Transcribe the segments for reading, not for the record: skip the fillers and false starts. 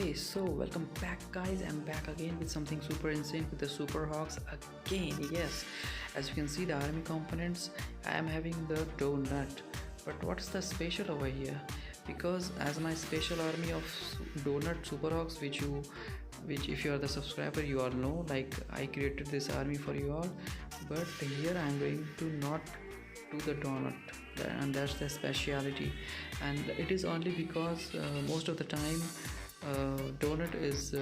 Okay, so welcome back, guys. I'm back again with something super insane with the Super Hawks again. Yes, as you can see, the army components, I am having the donut. But what's the special over here? Because as my special army of donut Super Hawks, which if you are the subscriber, you all know, like I created this army for you all. But here I'm going to not do the donut, and that's the speciality. And it is only because most of the time donut is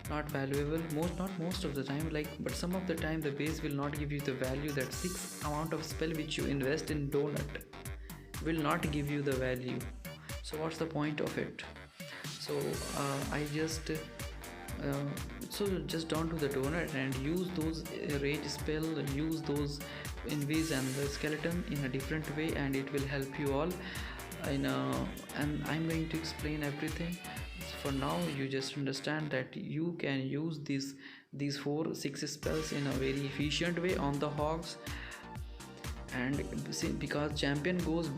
not valuable, not most of the time, like, but some of the time the base will not give you the value. That 6 amount of spell which you invest in donut will not give you the value. So what's the point of it? So I just so just don't do the donut and use those rage spell, use those invis and the skeleton in a different way, and it will help you all in and I'm going to explain everything. For now, you just understand that you can use these 4-6 spells in a very efficient way on the hogs. And because champion goes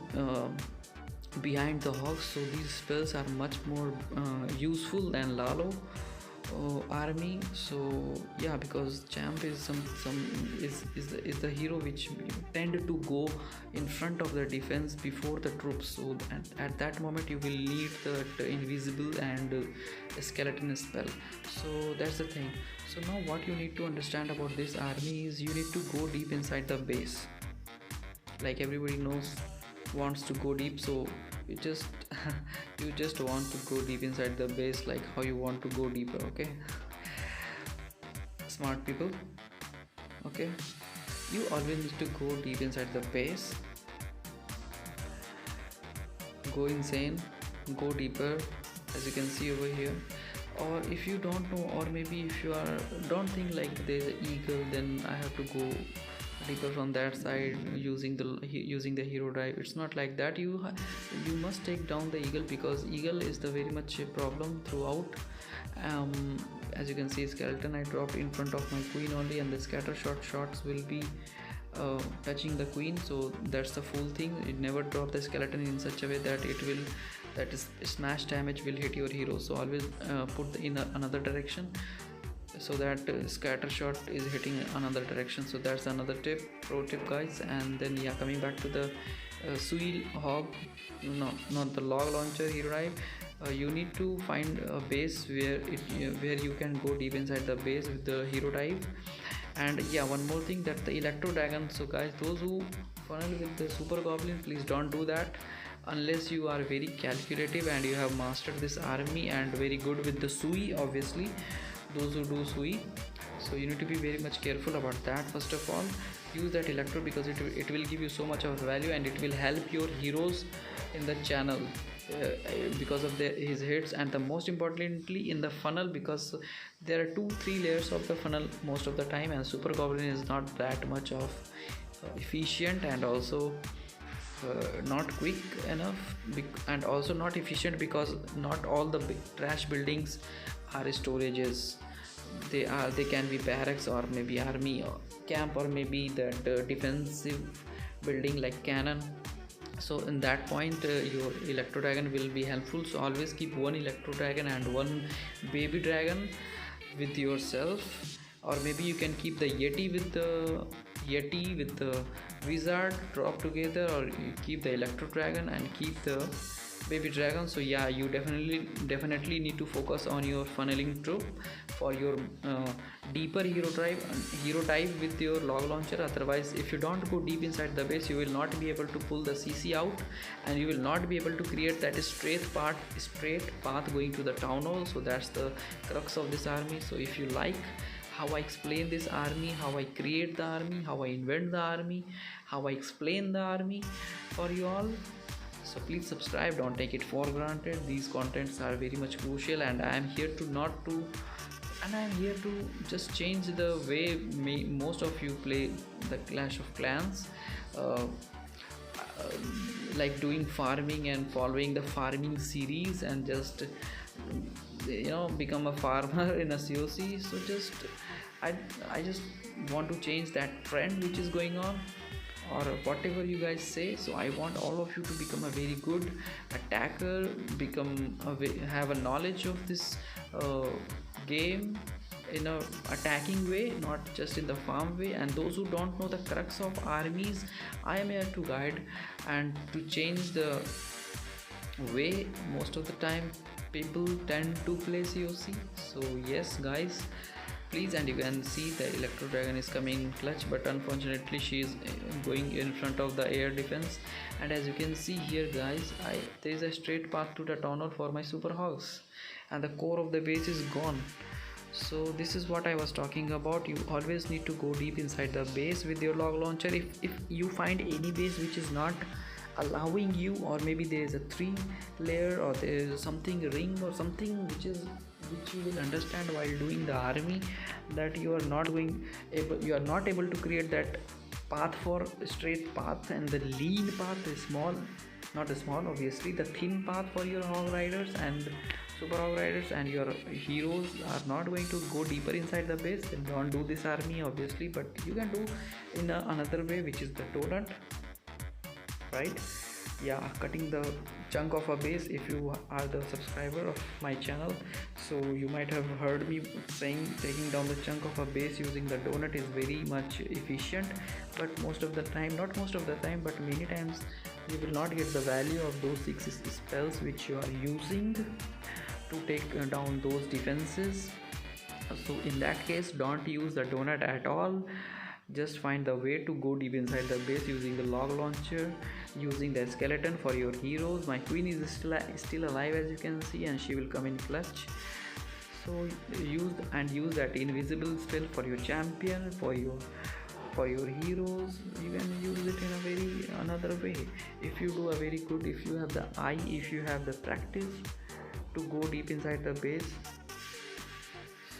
behind the hogs, so these spells are much more useful than Lalo army. So yeah, because champ is is the hero which tend to go in front of the defense before the troops. So at that moment you will need the invisible and skeleton spell. So that's the thing. So now what you need to understand about this army is you need to go deep inside the base. Like everybody knows, wants to go deep, so you just you just want to go deep inside the base, like how you want to go deeper. Okay, smart people. Okay, you always need to go deep inside the base, go insane, go deeper, as you can see over here. Or if you don't know, or maybe if you are don't think like there's an eagle, then I have to go deeper from that side using the hero drive. It's not like that. You must take down the eagle, because eagle is the very much a problem throughout. As you can see, skeleton I dropped in front of my queen only, and the scatter shots will be touching the queen. So that's the full thing. It never drop the skeleton in such a way that that is smash damage will hit your hero. So always put in another direction, so that scatter shot is hitting another direction. So that's another pro tip, guys. And then yeah, coming back to the Sui hog, no, not the log launcher hero drive. You need to find a base where you can go deep inside the base with the hero dive. And yeah, one more thing, that the electro dragon. So guys, those who funnel with the super goblin, please don't do that unless you are very calculative and you have mastered this army and very good with the Sui, obviously, those who do Sui. So you need to be very much careful about that. First of all, use that electro, because it will give you so much of value, and it will help your heroes in the channel because of his hits. And the most importantly in the funnel, because there are 2-3 layers of the funnel most of the time, and super goblin is not that much of efficient, and also not quick enough, and also not efficient, because not all the big trash buildings are storages. They can be barracks, or maybe army or camp, or maybe that defensive building like cannon. So in that point your electro dragon will be helpful. So always keep one electro dragon and one baby dragon with yourself, or maybe you can keep the yeti with the wizard drop together, or you keep the electro dragon and keep the baby dragon. So yeah, you definitely need to focus on your funneling troop for your deeper hero dive with your log launcher. Otherwise, if you don't go deep inside the base, you will not be able to pull the CC out, and you will not be able to create that straight path going to the town hall. So that's the crux of this army. So if you like how I explain this army, how I create the army, how I invent the army, how I explain the army for you all, so please subscribe. Don't take it for granted. These contents are very much crucial, and I am here to just change the way most of you play the Clash of Clans, like doing farming and following the farming series, and just become a farmer in a COC. So I just want to change that trend which is going on. or whatever you guys say. So I want all of you to become a very good attacker, have a knowledge of this game in a attacking way, not just in the farm way. And those who don't know the crux of armies, I am here to guide and to change the way most of the time people tend to play COC. So yes guys, please. And you can see the Electro Dragon is coming clutch, but unfortunately she is going in front of the air defense. And as you can see here guys, there is a straight path to the tunnel for my super hogs, and the core of the base is gone. So this is what I was talking about. You always need to go deep inside the base with your log launcher. If you find any base which is not allowing you, or maybe there is a 3 layer, or there is something ring or something which you will understand while doing the army, that you are not able to create that path for straight path, and the lean path is small, not small obviously, the thin path for your Hogriders and super Hogriders, and your heroes are not going to go deeper inside the base, then don't do this army obviously. But you can do in another way, which is the donut, right? Yeah, cutting the chunk of a base. If you are the subscriber of my channel, so you might have heard me saying taking down the chunk of a base using the donut is very much efficient. But most of the time, not most of the time, but many times, you will not get the value of those 6 spells which you are using to take down those defenses. So in that case, don't use the donut at all. Just find the way to go deep inside the base using the log launcher, using the skeleton for your heroes. My queen is still alive, as you can see, and she will come in clutch. So use that invisible spell for your champion, for your heroes. You can use it in a very another way. If you do a very good, if you have the eye, if you have the practice to go deep inside the base.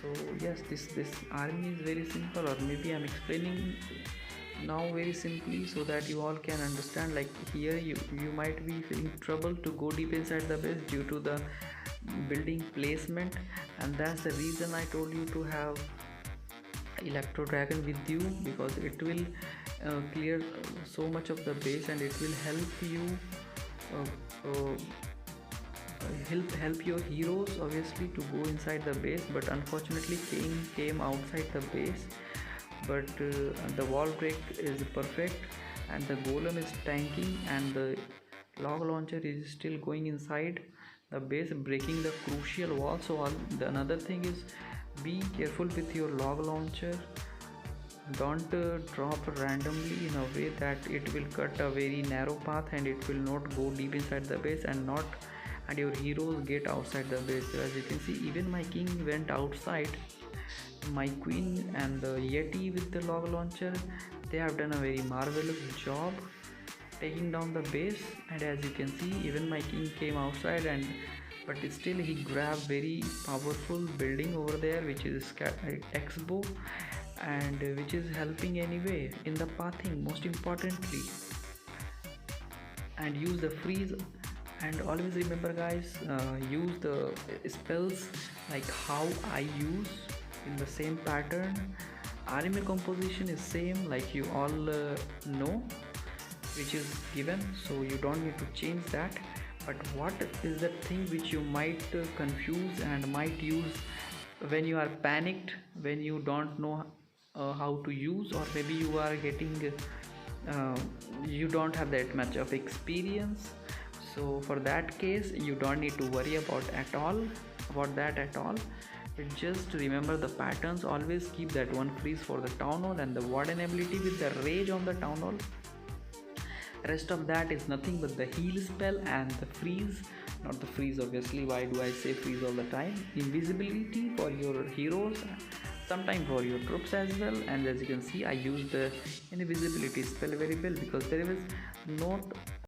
So yes, this army is very simple, or maybe I'm explaining now very simply so that you all can understand. Like here you might be feeling trouble to go deep inside the base due to the building placement, and that's the reason I told you to have Electro Dragon with you, because it will clear so much of the base, and it will help you help your heroes obviously to go inside the base. But unfortunately king came outside the base, but the wall break is perfect, and the golem is tanking, and the log launcher is still going inside the base, breaking the crucial wall. So another thing is, be careful with your log launcher. Don't drop randomly in a way that it will cut a very narrow path, and it will not go deep inside the base, and your heroes get outside the base. So as you can see, even my king went outside. My queen and the Yeti with the log launcher, they have done a very marvelous job taking down the base. And as you can see, even my king came outside, but still he grabbed very powerful building over there, which is X-bow, and which is helping anyway in the pathing most importantly. And use the freeze. And always remember guys, use the spells like how I use, in the same pattern. Army composition is same, like you all know, which is given, so you don't need to change that. But what is the thing which you might confuse and might use when you are panicked, when you don't know how to use, or maybe you are getting you don't have that much of experience. So for that case, you don't need to worry about that at all. Just remember the patterns. Always keep that one freeze for the town hall, and the warden ability with the rage on the town hall. Rest of that is nothing but the heal spell and the freeze. Not the freeze obviously, why do I say freeze all the time? Invisibility for your heroes, sometimes for your troops as well. And as you can see, I use the invisibility spell very well, because there is not